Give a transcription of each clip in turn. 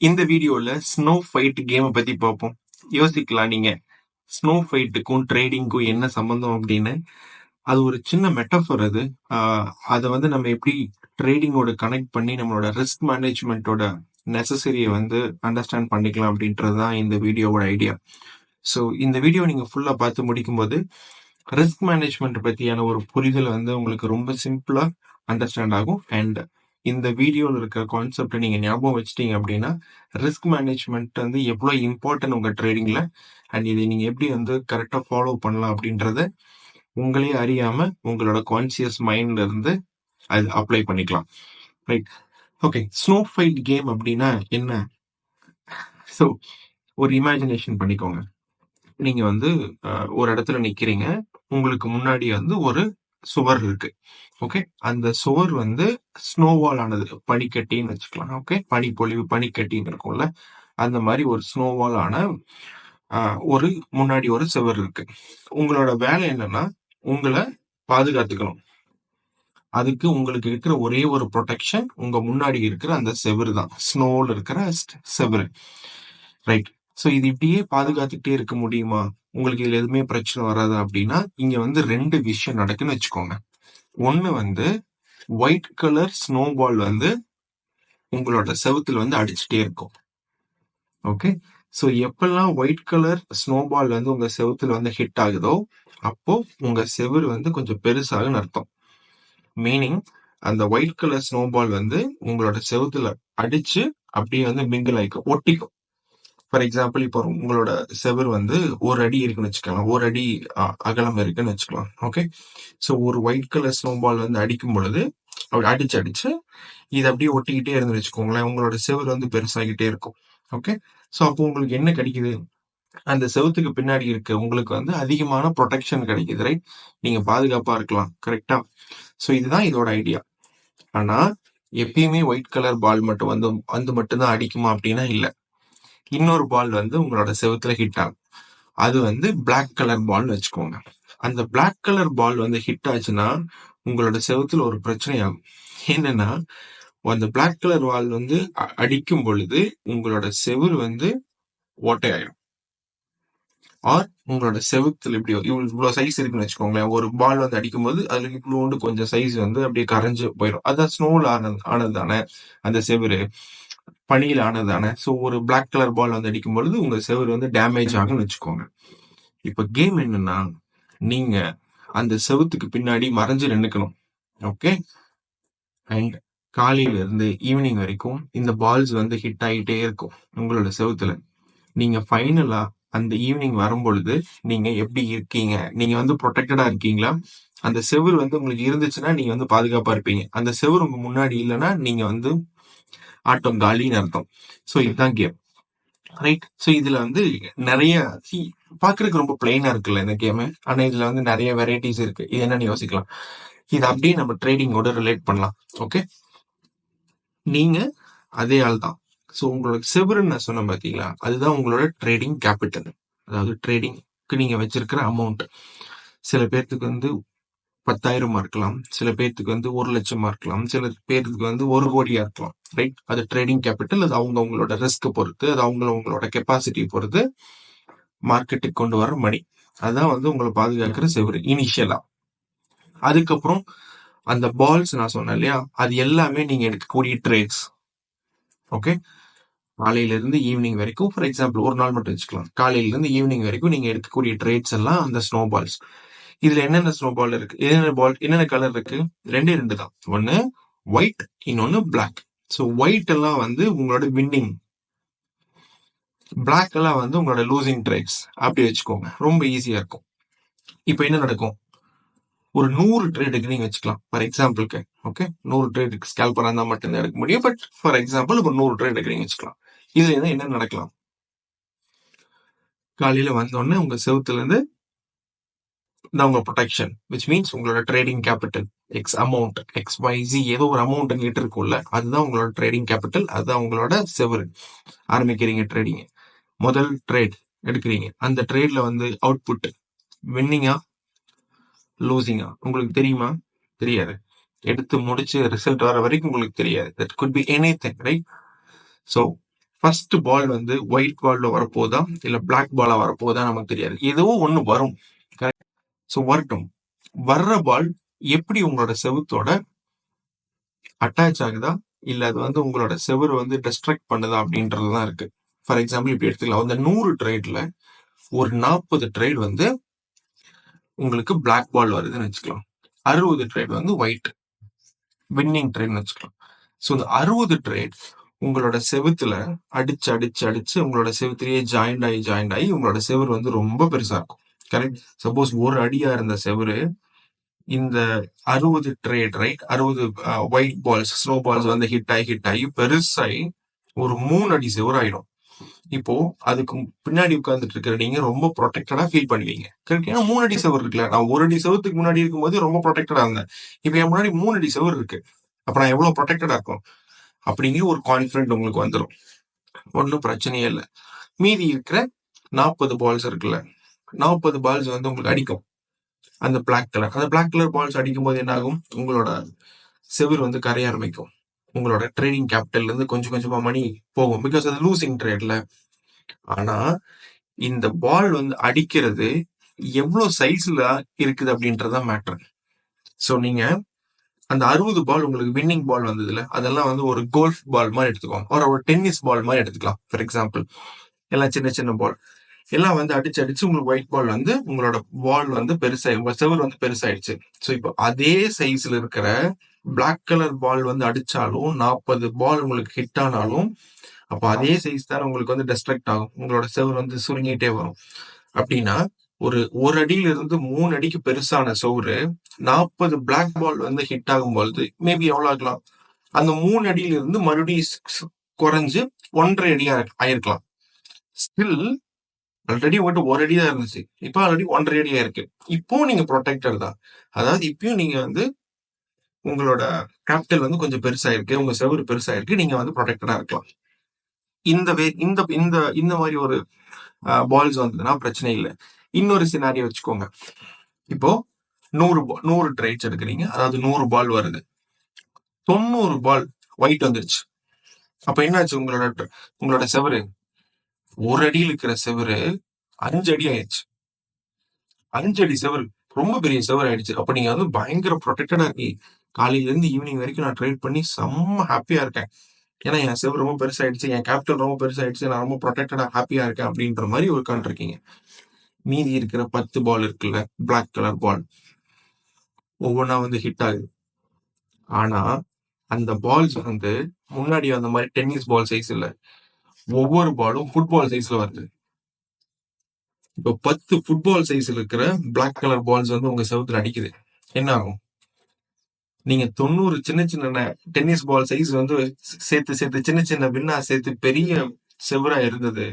இந்த வீடியோல snow fight கேமை பத்தி பார்ப்போம். யோசிக்கலாம் நீங்க, ஸ்னோ ஃபைட்டுக்கும் ட்ரேடிங்க்கும் என்ன சம்பந்தம் அப்படின்னு. அது ஒரு சின்ன மெட்டஃபர் அது. அதை வந்து நம்ம எப்படி ட்ரேடிங்கோட கனெக்ட் பண்ணி நம்மளோட ரிஸ்க் மேனேஜ்மெண்ட்டோட நெசசரியை வந்து அண்டர்ஸ்டாண்ட் பண்ணிக்கலாம் அப்படின்றது தான் இந்த வீடியோவோட ஐடியா. ஸோ இந்த வீடியோ நீங்க ஃபுல்லா பார்த்து முடிக்கும்போது ரிஸ்க் மேனேஜ்மெண்ட் பத்தியான ஒரு புரிதல் வந்து உங்களுக்கு ரொம்ப சிம்பிளா அண்டர்ஸ்டாண்ட் ஆகும். அண்ட் இந்த வீடியோல இருக்கிற கான்செப்டை நீங்க ஞாபகம் வச்சிட்டீங்க அப்படின்னா ரிஸ்க் மேனேஜ்மெண்ட் வந்து எவ்வளவு இம்பார்ட்டன்ட் உங்க ட்ரேடிங்ல, அண்ட் இதை நீங்க எப்படி வந்து கரெக்டா ஃபாலோ பண்ணலாம் அப்படின்றத உங்களே அறியாம உங்களோட கான்சியஸ் மைண்ட்ல இருந்து அது அப்ளை பண்ணிக்கலாம். Right, okay. Snow fight game அப்படின்னா என்ன? ஸோ ஒரு இமேஜினேஷன் பண்ணிக்கோங்க. நீங்க வந்து ஒரு இடத்துல நிக்கிறீங்க, உங்களுக்கு முன்னாடி வந்து ஒரு சுவர் இருக்கு. ஓகே, அந்த சுவர் வந்து ஸ்னோவால் ஆனது, பனிக்கட்டின்னு வச்சுக்கலாம். ஓகே, பனிப்பொழிவு பனிக்கட்டின்னு இருக்கும்ல, அந்த மாதிரி ஒரு ஸ்னோவால் ஆன ஒரு முன்னாடி ஒரு சுவர் இருக்கு. உங்களோட வேலை என்னன்னா உங்களை பாதுகாத்துக்கணும். அதுக்கு உங்களுக்கு இருக்கிற ஒரே ஒரு ப்ரொடெக்ஷன் உங்க முன்னாடி இருக்கிற அந்த செவுரு தான், ஸ்னோல இருக்கிற செவுரு. ரைட். ஸோ இது இப்படியே பாதுகாத்துக்கிட்டே இருக்க முடியுமா? உங்களுக்கு இதுல எதுவுமே பிரச்சனை வராது அப்படின்னா இங்க வந்து ரெண்டு விஷயம் நடக்குன்னு வச்சுக்கோங்க. ஒண்ணு வந்து ஒயிட் கலர் ஸ்னோபால் வந்து உங்களோட செவுத்துல வந்து அடிச்சுட்டே இருக்கும். ஓகே, ஸோ எப்பெல்லாம் ஒயிட் கலர் ஸ்னோபால் வந்து உங்க செவுத்துல வந்து ஹிட் ஆகுதோ அப்போ உங்க செவுரு வந்து கொஞ்சம் பெருசாகுன்னு அர்த்தம். மீனிங் அந்த ஒயிட் கலர் ஸ்னோபால் வந்து உங்களோட செவுத்துல அடிச்சு அப்படியே வந்து மிங்கிள் ஆயிக்கும், ஒட்டிக்கும். ஃபார் எக்ஸாம்பிள், இப்போ உங்களோட செவுரு வந்து ஒரு அடி இருக்குன்னு வச்சுக்கலாம், ஒரு அடி அகலம் இருக்குன்னு வச்சுக்கலாம். ஓகே, ஸோ ஒரு ஒயிட் கலர் ஸ்னோபால் வந்து அடிக்கும் பொழுது அப்படி அடிச்சு இது அப்படியே ஒட்டிக்கிட்டே இருந்து வச்சுக்கோங்களேன், உங்களோட செவுரு வந்து பெருசாகிட்டே இருக்கும். ஓகே, ஸோ அப்போ உங்களுக்கு என்ன கிடைக்குது? அந்த செவுத்துக்கு பின்னாடி இருக்க உங்களுக்கு வந்து அதிகமான ப்ரொடெக்ஷன் கிடைக்குது. ரைட், நீங்க பாதுகாப்பா இருக்கலாம். கரெக்டா? ஸோ இதுதான் இதோட ஐடியா. ஆனா எப்பயுமே ஒயிட் கலர் பால் மட்டும் வந்து மட்டும்தான் அடிக்குமா அப்படின்னா இல்ல. இன்னொரு பால் வந்து உங்களோட செவுத்துல ஹிட் ஆகும். அது வந்து பிளாக் கலர் பால்னு வச்சுக்கோங்க. அந்த பிளாக் கலர் பால் வந்து ஹிட் ஆச்சுன்னா உங்களோட செவுத்துல ஒரு பிரச்சனை ஆகும். என்னன்னா அந்த பிளாக் கலர் பால் வந்து அடிக்கும் பொழுது உங்களோட செவுரு வந்து ஓட்டையாயிடும். ஆர் உங்களோட செவுத்துல இப்படி இவ்வளவு சைஸ் இருக்குன்னு வச்சுக்கோங்களேன், ஒரு பால் வந்து அடிக்கும் போது அதுல இவ்வளோண்டு கொஞ்சம் சைஸ் வந்து அப்படியே கரைஞ்சு போயிடும். அதான் ஸ்னோல ஆனது தானே அந்த செவுரு, பனியில ஆனது தானே. ஸோ ஒரு பிளாக் கலர் பால் வந்து அடிக்கும் பொழுது உங்க செவுரு வந்து டேமேஜ் ஆகும்னு வச்சுக்கோங்க. இப்ப கேம் என்னன்னா நீங்க அந்த செவுத்துக்கு பின்னாடி மறைஞ்சு நின்னுக்கணும். ஓகே, அண்ட் காலையில இருந்து ஈவினிங் வரைக்கும் இந்த பால்ஸ் வந்து ஹிட் ஆகிட்டே இருக்கும் உங்களோட செவுத்துல. நீங்க ஃபைனலா அந்த ஈவினிங் வரும்பொழுது நீங்க எப்படி இருக்கீங்க? நீங்க வந்து ப்ரொடெக்டடா இருக்கீங்களா? அந்த செவுரு வந்து உங்களுக்கு இருந்துச்சுன்னா நீங்க வந்து பாதுகாப்பா இருப்பீங்க. அந்த செவுரு உங்க முன்னாடி இல்லைன்னா நீங்க வந்து ஆட்டம் காலின்னு அர்த்தம். ஸோ இதுதான் கேம். ரைட். ஸோ இதுல வந்து நிறைய பாக்குறதுக்கு ரொம்ப பிளைனா இருக்குல்ல இந்த கேம், ஆனா இதுல வந்து நிறைய வெரைட்டிஸ் இருக்கு. இது என்னன்னு யோசிக்கலாம். இது அப்படியே நம்ம ட்ரேடிங்கோட ரிலேட் பண்ணலாம். ஓகே, நீங்க அதே ஆள் தான். ஸோ உங்களோட செவருன்னு நான் சொன்ன பாத்தீங்களா, அதுதான் உங்களோட ட்ரேடிங் கேபிட்டல். அதாவது ட்ரேடிங்க்கு நீங்க வச்சிருக்கிற அமௌண்ட். சில பேர்த்துக்கு வந்து 10,000 இருக்கலாம், சில பேர்த்துக்கு வந்து 1,00,000 இருக்கலாம், சில பேர்த்துக்கு வந்து 1 கோடியா இருக்கலாம். ரைட், அது ட்ரேடிங் கேபிட்டல். அது அவங்களோட ரிஸ்க் பொறுத்து, அது அவங்களோட கெப்பாசிட்டி பொறுத்து மார்க்கெட்டுக்கு கொண்டு வர மணி. அதுதான் வந்து உங்களை பாதுகாக்கிற செவரு இனிஷியலா. அதுக்கப்புறம் அந்த பால்ஸ் நான் சொன்னேன் இல்லையா, அது எல்லாமே நீங்க எடுக்கக்கூடிய ட்ரேட்ஸ். ஓகே, காலையில இருந்து ஈவினிங் வரைக்கும், ஃபார் எக்ஸாம்பிள் ஒரு நாள் மட்டும் வச்சுக்கலாம், காலையில இருந்து ஈவினிங் வரைக்கும் நீங்க எடுக்கக்கூடிய ட்ரேட்ஸ் எல்லாம் அந்த ஸ்னோ பால்ஸ். இதுல என்னென்ன ஸ்னோ பால் இருக்கு, என்னென்ன கலர் இருக்கு? ரெண்டு தான். ஒன்னு ஒயிட், இன்னொன்னு பிளாக். ஸோ ஒயிட் எல்லாம் வந்து உங்களோட வின்னிங், பிளாக் எல்லாம் வந்து உங்களோட லூசிங் ட்ரேட்ஸ். அப்படி வச்சுக்கோங்க, ரொம்ப ஈஸியா இருக்கும். இப்போ என்ன நடக்கும்? ஒரு 100 ட்ரேடுக்கு நீங்க வச்சுக்கலாம் ஃபார் எக்ஸாம்பிளுக்கு. ஓகே, 100 ட்ரேடுக்கு ஸ்கேல்பரா இருந்தா மட்டும்தான் எடுக்க முடியும். பட் ஃபார் எக்ஸாம்பிள் இப்போ 100 ட்ரேடுக்கு நீங்க வச்சுக்கலாம். இதுல என்ன நடக்கலாம்? காலையில வந்தோடனே உங்க செவுத்துல இருந்து உங்க ப்ரொடெக்ஷன், விச் மீன்ஸ் உங்களோட trading capital X amount, XYZ ஏதோ ஒரு அமௌண்ட் அங்கிட்டு இருக்கும்ல, அதுதான் உங்களோட ட்ரேடிங் கேபிட்டல். அதுதான் உங்களோட செவரு. ஆரம்பிக்கிறீங்க ட்ரேடிங், முதல் ட்ரேட் எடுக்கிறீங்க. அந்த ட்ரேட்ல வந்து அவுட்புட் வின்னிங்கா லூசிங்கா உங்களுக்கு தெரியுமா? தெரியாது. எடுத்து முடிச்சு ரிசல்ட் வர வரைக்கும் உங்களுக்கு தெரியாது. That could be anything, right? So first ball வந்து ஒயிட் பால்ல வரப்போதா இல்ல பிளாக் பாலா வரப்போதா நமக்கு தெரியாது. ஏதோ ஒண்ணு வரும். ஸோ வரட்டும். வர்ற பால் எப்படி உங்களோட செவுத்தோட அட்டாச் ஆகுதா இல்ல அது வந்து உங்களோட செவுரு வந்து டிஸ்ட்ராக்ட் பண்ணுதா அப்படின்றதுதான் இருக்கு. ஃபார் எக்ஸாம்பிள் இப்படி எடுத்துக்கலாம். அந்த 100 ட்ரேட்ல ஒரு 40 ட்ரேட் வந்து உங்களுக்கு பிளாக் பால் வருதுன்னு வச்சுக்கலாம். 60 ட்ரேட் வந்து ஒயிட் வின்னிங் ட்ரேட்னு வச்சுக்கலாம். ஸோ இந்த 60 ட்ரேட் உங்களோட செவுத்துல அடிச்சு அடிச்சு அடிச்சு உங்களோட செவுத்திலேயே ஜாயிண்ட் ஆகி உங்களோட செவுரு வந்து ரொம்ப பெருசா இருக்கும். கரெக்ட். சப்போஸ் ஒரு அடியா இருந்த செவுரு இந்த 60 trade right 60 white balls snow balls வந்து ஹிட் ஆகி பெருசாகி ஒரு 3 அடி செவுரு ஆயிடும். இப்போ அதுக்கு பின்னாடி உட்கார்ந்துட்டு இருக்கிற நீங்க ரொம்ப ப்ரொடெக்டடா ஃபீல் பண்ணுவீங்க. கரெக்ட். ஏன்னா 3 அடி செவர் இருக்குல்ல. நான் 1 அடி செவத்துக்கு முன்னாடி இருக்கும்போது ரொம்ப ப்ரொடெக்டடா இருந்தேன். இப்ப என் முன்னாடி 3 அடி செவர் இருக்கு. அப்ப நான் எவ்வளவு ப்ரொடெக்டடா இருக்கும் அப்படிங்கிற ஒரு கான்பிடன்ட் உங்களுக்கு வந்துடும். ஒன்றும் பிரச்சனையே இல்லை. மீதி இருக்கிற 40 பால்ஸ் இருக்குல்ல, 40 பால்ஸ் வந்து உங்களுக்கு அடிக்கும். அந்த பிளாக் கலர் பால்ஸ் அடிக்கும் போது என்ன ஆகும், உங்களோட செவர் வந்து கரைய ஆரம்பிக்கும். உங்களோட ட்ரேடிங் கேபிட்டல்ல இருந்து கொஞ்சம் கொஞ்சமா மணி போகும். பிகாஸ் அது லூசிங் ட்ரேட்ல. ஆனா இந்த பால் வந்து அடிக்கிறது எவ்வளவு சைஸ்ல இருக்குது அப்படின்றதான் மேட்டர். சோ நீங்க அந்த 60 பால் உங்களுக்கு வின்னிங் பால் வந்ததுல அதெல்லாம் வந்து ஒரு கோல்ஃப் பால் மாதிரி எடுத்துக்கோங்க, ஒரு டென்னிஸ் பால் மாதிரி எடுத்துக்கலாம். ஃபார் எக்ஸாம்பிள் எல்லாம் சின்ன சின்ன பால் எல்லாம் வந்து அடிச்சு அடிச்சு உங்களுக்கு ஒயிட் பால் வந்து உங்களோட பால் வந்து பெருசாயி உங்க செவர் வந்து பெருசாயிடுச்சு. ஸோ இப்போ அதே சைஸ்ல இருக்கிற பிளாக் கலர் பால் வந்து அடிச்சாலும் 40 பால் உங்களுக்கு ஹிட் ஆனாலும் அப்ப அதே சைஸ் தான் உங்களுக்கு வந்து டிஸ்ட்ராக்ட் ஆகும். உங்களோட செவர் வந்து சுருங்கிட்டே வரும். அப்படின்னா ஒரு அடியில இருந்து 3 அடிக்கு பெருசான செவரு 40 பிளாக் பால் வந்து ஹிட் ஆகும் பொழுது மேபி எவ்வளவு ஆகலாம், அந்த 3 அடியில இருந்து மறுபடியும் குறைஞ்சு 1.5 அடி ஆயிருக்கலாம். ஸ்டில் ஆல்ரெடி வந்துட்டு ஒரு அடி தான் இருந்துச்சு, இப்போ ஆல்ரெடி 1.5 அடியா இருக்கு. இப்போ நீங்க ப்ரொடெக்டர் தான். அதாவது இப்பயும் நீங்க வந்து உங்களோட கேபிட்டல் வந்து கொஞ்சம் பெருசாயிருக்கு, உங்க செவரு பெருசாயிருக்கு, நீங்க வந்து ப்ரொடெக்டடா இருக்கலாம். இந்த இந்த இந்த இந்த மாதிரி ஒரு பால்ஸ் வந்ததுன்னா பிரச்சனை இல்லை. இன்னொரு சினாரியோ வச்சுக்கோங்க. இப்போ 100 ட்ரைட்ஸ் எடுக்கிறீங்க, அதாவது 100 பால் வருது, 90 பால் ஒயிட் வந்துருச்சு. அப்ப என்னாச்சு, உங்களோட செவரு ஒரு அடியில் இருக்கிற செவரு 5 அடி ஆயிடுச்சு. 5 அடி செவரு ரொம்ப பெரிய செவர் ஆயிடுச்சு. அப்ப நீங்க வந்து பயங்கர ப்ரொடெக்டடா இருக்கீங்க. காலையில இருந்து ஈவினிங் வரைக்கும் நான் ட்ரேட் பண்ணி செம்ம ஹாப்பியா இருக்கேன். ஏன்னா என் செவர் ரொம்ப பெருசாயிடுச்சு, என் கேபிட்டல் ரொம்ப பெருசாயிடுச்சு, நான் ரொம்ப ப்ரொடெக்டடா ஹாப்பியா இருக்கேன் அப்படின்ற மாதிரி உட்காந்துருக்கீங்க. மீதி இருக்கிற 10 பால் இருக்குல்ல, பிளாக் கலர் பால் ஒவ்வொன்னா வந்து ஹிட் ஆகுது. ஆனா அந்த பால்ஸ் வந்து முன்னாடி அந்த மாதிரி டென்னிஸ் பால் சைஸ் இல்ல, ஒவ்வொரு பாலும் ஃபுட்பால் சைஸ்ல வருது. இப்போ 10 ஃபுட்பால் சைஸ்ல இருக்கிற பிளாக் கலர் பால்ஸ் வந்து உங்க செவுத்துல அடிக்குது. என்ன ஆகும், நீங்க 90 சின்ன சின்ன டென்னிஸ் பால் சைஸ் வந்து சேர்த்து சேர்த்து சின்ன சின்ன வின்னா சேர்த்து பெரிய செவரா இருந்தது.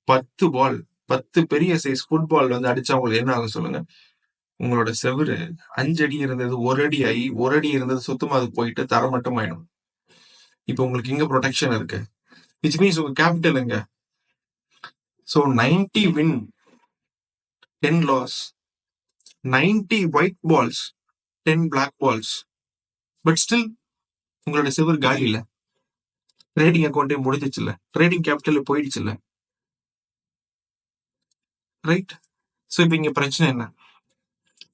10 பெரிய சைஸ் ஃபுட்பால் வந்து அடிச்சா உங்களுக்கு என்ன ஆகும் சொல்லுங்க. உங்களோட செவரு 5 அடி இருந்தது 1 அடி ஆகி 1 அடி இருந்தது சுத்தமா அது போயிட்டு தரமட்டம் ஆயிடும். இப்ப உங்களுக்கு இங்க ப்ரொடெக்ஷன் இருக்கு, விச் மீன்ஸ் உங்க கேபிட்டல் எங்க. So 90 win 10 loss, 90 white balls 10 black balls, but still உங்களோட செவர் காலி இல்ல, ட்ரேடிங் அக்கௌண்டே முடிஞ்சிச்சு இல்ல, ட்ரேடிங் கேபிட்டல் போயிடுச்சு இல்ல, ரைட். சோ இப்ப இங்க பிரச்சனை என்ன,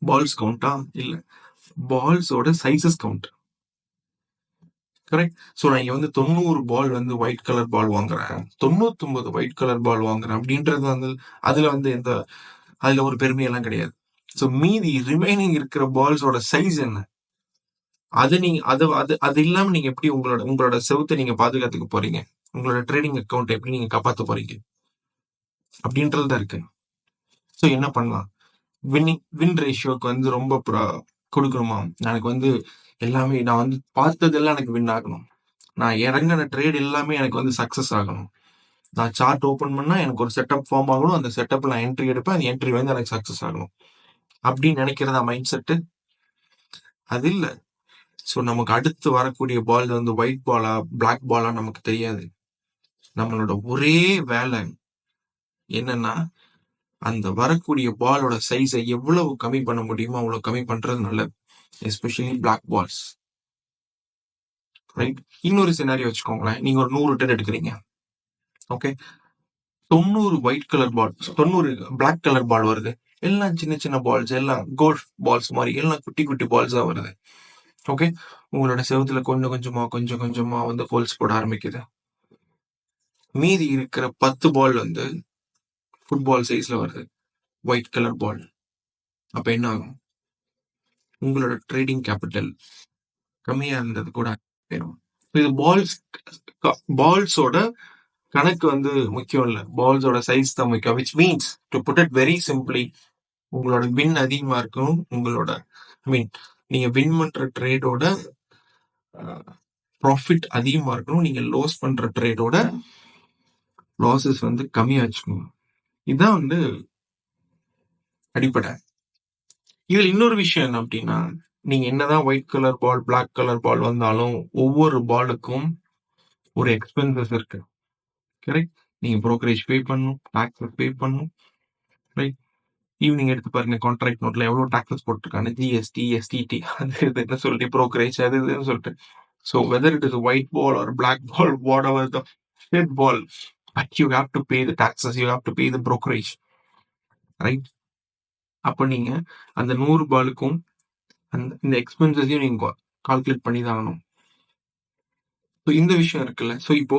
பால்ஸ் கவுண்டா இல்ல, பால்ஸோட சைசஸ் கவுண்ட். கரெக்ட். சோ நான் இங்க வந்து 90 பால் வந்து ஒயிட் கலர் பால் வாங்குறேன், 99 ஒயிட் கலர் பால் வாங்குறேன் அப்படின்றது வந்து அதுல வந்து அதுல ஒரு பெருமையெல்லாம் கிடையாது. சோ மீதி ரிமைனிங் இருக்கிற பால்ஸோட சைஸ் என்ன, அது நீங்க அது இல்லாம நீங்க எப்படி உங்களோட செவுத்தை நீங்க பாதுகாத்துக்க போறீங்க, உங்களோட ட்ரேடிங் அக்கௌண்ட் எப்படி நீங்க காப்பாத்த போறீங்க அப்படின்றதுதான் இருக்கு. சோ என்ன பண்ணலாம், வின் ரேஷியோக்கு வந்து ரொம்ப கொடுக்கணுமா, எனக்கு வந்து எல்லாமே நான் வந்து பார்த்ததெல்லாம் எனக்கு வின் ஆகணும், நான் இறங்கின ட்ரேட் எல்லாமே எனக்கு வந்து சக்சஸ் ஆகணும், நான் சார்ட் ஓபன் பண்ணா எனக்கு ஒரு செட்டப் ஃபார்ம் ஆகணும், அந்த செட்டப்ல நான் என்ட்ரி எடுப்பேன், அந்த என்ட்ரி வந்து எனக்கு சக்சஸ் ஆகணும் அப்படின்னு நினைக்கிறதா மைண்ட் செட்டு. அது இல்ல. சோ நமக்கு அடுத்து வரக்கூடிய பால் வந்து ஒயிட் பாலா பிளாக் பாலா நமக்கு தெரியாது. நம்மளோட ஒரே வேலை என்னன்னா அந்த வரக்கூடிய பாலோட சைஸை எவ்வளவு கம்மி பண்ண முடியுமோ அவ்வளவு கம்மி பண்றது நல்லது, எஸ்பெஷலி பிளாக் பால்ஸ். ரைட். இன்னொரு சினாரியோ வச்சுக்கோங்களேன், நீங்க ஒரு 100 டன் எடுக்கிறீங்க, okay, 90 white colour ball, 90 black colour ball வருது. எல்லாம் சின்ன சின்ன பால்ஸ், எல்லாம் கோல்ஃப் பால்ஸ் மாதிரி எல்லாம் குட்டி குட்டி பால்ஸா வருது. ஓகே, உங்களோட செவுத்துல கொஞ்சம் கொஞ்சமா கொஞ்சம் கொஞ்சமா வந்து ஹோல்ஸ் போட ஆரம்பிக்குது. மீதி இருக்கிற 10 பால் வந்து ஃபுட்பால் சைஸ்ல வருது, ஒயிட் கலர் பால். அப்ப என்ன ஆகும்? உங்களோட ட்ரேடிங் கேபிட்டல் கம்மியா இருந்தது கூட போயிடும். இது பால்ஸோட கணக்கு வந்து முக்கியம் இல்ல, பால்ஸோட சைஸ் தான் முக்கியம். Which means to put it very simply, உங்களோட வின் அதிகமா இருக்கணும். உங்களோட மீன் நீங்க வின் பண்ற ட்ரேடோட ப்ராஃபிட் அதிகமா இருக்கணும். நீங்க லாஸ் பண்ற ட்ரேடோட லாசஸ் வந்து கம்மியா வச்சுக்கணும். இதுதான் வந்து அடிப்படை. இதுல இன்னொரு விஷயம் என்ன அப்படின்னா, நீங்க என்னதான் white colour ball, black colour ball வந்தாலும் ஒவ்வொரு பாலுக்கும் ஒரு எக்ஸ்பென்சஸ் இருக்கு. கரெக்ட்? நீங்க ப்ரோக்கரேஜ் பே பண்ணணும், டாக்ஸஸ் பே பண்ணணும். ரைட்? ஈவினிங் எடுத்து பாருங்க, கான்ட்ராக்ட் நோட்ல எவ்வளவு டாக்ஸஸ் போட்டிருக்காங்க, ஜிஎஸ்டி, எஸ்டிடி, அது இதுன்னு சொல்லிட்டு ப்ரோக்கரேஜ் அது இதுன்னு சொல்லிட்டு. So whether it is white ball or black ball, whatever the shade ball, but you have to pay the taxes, you have to pay the brokerage. Right? அப்ப நீங்க அந்த 100 பாலுக்கும் இந்த எக்ஸ்பென்சஸையும் நீங்க கால்குலேட் பண்ணி தான் ஆகணும். ஸோ இந்த விஷயம் இருக்குல்ல. ஸோ இப்போ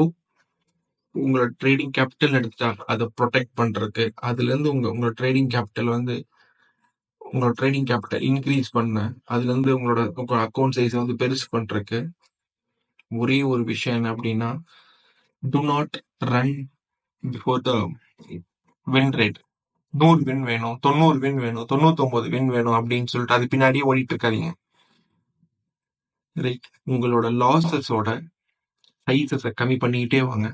உங்களோட ட்ரேடிங் கேபிட்டல் எடுத்துட்டா அதை ப்ரொடெக்ட் பண்றதுக்கு, அதுல இருந்து உங்களோட ட்ரேடிங் கேபிட்டல் வந்து உங்களோட ட்ரேடிங் கேபிட்டல் இன்க்ரீஸ் பண்ண, அதுல இருந்து உங்களோட அக்கௌண்ட் சைஸ் வந்து பெருசு பண்றதுக்கு ஒரே ஒரு விஷயம் என்ன அப்படின்னா, to not run before the win rate. 100 win வேணும், 90 வின் வேணும், 99 வின் வேணும் அப்படின்னு சொல்லிட்டு அது பின்னாடியே ஓடிட்டு இருக்காதீங்க. ரைட்? உங்களோட லாசஸோட சைஸஸை கம்மி பண்ணிக்கிட்டே வாங்க.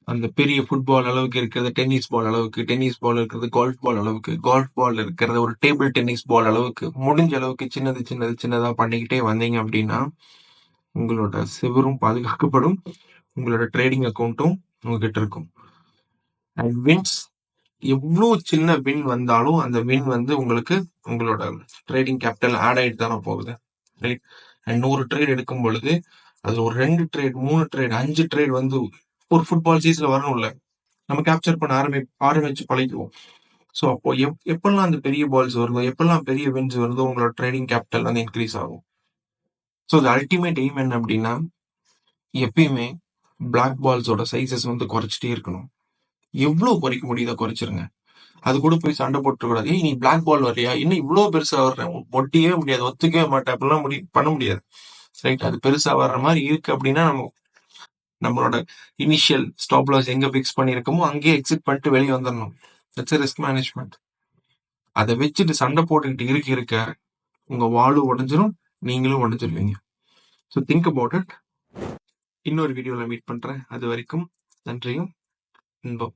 அந்த பெரிய ஃபுட்பால் அளவுக்கு இருக்கிறது டென்னிஸ் பால் அளவுக்கு, டென்னிஸ் பால் இருக்கிறது கோல்ஃப் பால் அளவுக்கு, கோல்ஃப் பால் இருக்கிறது ஒரு டேபிள் டென்னிஸ் பால் அளவுக்கு, முடிஞ்ச அளவுக்கு சின்னதா பண்ணிக்கிட்டே வந்தீங்க அப்படின்னா உங்களோட செவரும் பாதுகாக்கப்படும், உங்களோட ட்ரேடிங் அக்கௌண்ட்டும் உங்ககிட்ட இருக்கும். அண்ட் வின்ஸ், எவ்வளவு சின்ன வின் வந்தாலும் அந்த வின் வந்து உங்களுக்கு உங்களோட ட்ரேடிங் கேபிட்டல் ஆட் ஆயிட்டு தானே போகுது. ரைட்? அண்ட் 100 ட்ரேட் எடுக்கும் பொழுது அது ஒரு 2 ட்ரேட், 3 ட்ரேட், 5 ட்ரேட் வந்து ஒரு ஃபுட்பால் சீஸ்ல வரணும்ல, நம்ம கேப்சர் பண்ண ஆரம்பிச்சு பழகிடுவோம். ஸோ அப்போ எப்பெல்லாம் அந்த பெரிய பால்ஸ் வருதோ, எப்பெல்லாம் பெரிய வின்ஸ் வருதோ, உங்களோட ட்ரேடிங் கேபிட்டல் வந்து இன்க்ரீஸ் ஆகும். ஸோ இந்த அல்டிமேட் எய்ம் என்ன அப்படின்னா, எப்பயுமே பிளாக் பால்ஸோட சைசஸ் வந்து குறைச்சிட்டே இருக்கணும். எவ்வளவு குறைக்க முடியுதோ குறைச்சிருங்க. அது கூட போய் சண்டை போட்டு கூடாது. நீ பிளாக் பால் வர்றியா, இன்னும் இவ்வளவு பெருசா வர்றேன், ஒட்டியே முடியாது, ஒத்துக்கவே மாட்டேன், அப்படிலாம் பண்ண முடியாது. ரைட்? அது பெருசா வர்ற மாதிரி இருக்கு அப்படின்னா நம்மளோட இனிஷியல் ஸ்டாப் லாஸ் எங்க பிக்ஸ் பண்ணிருக்கோமோ அங்கேயே எக்ஸிட் பண்ணிட்டு வெளியே வந்துடணும். That's risk management. அதை வச்சுட்டு சண்டை போட்டுக்கிட்டு இருக்க உங்க வாழும் உடஞ்சிரும், நீங்களும் உடஞ்சிருவீங்க. So think about it. இன்னொரு வீடியோல மீட் பண்றேன். அது வரைக்கும் நன்றியும் இன்பம்.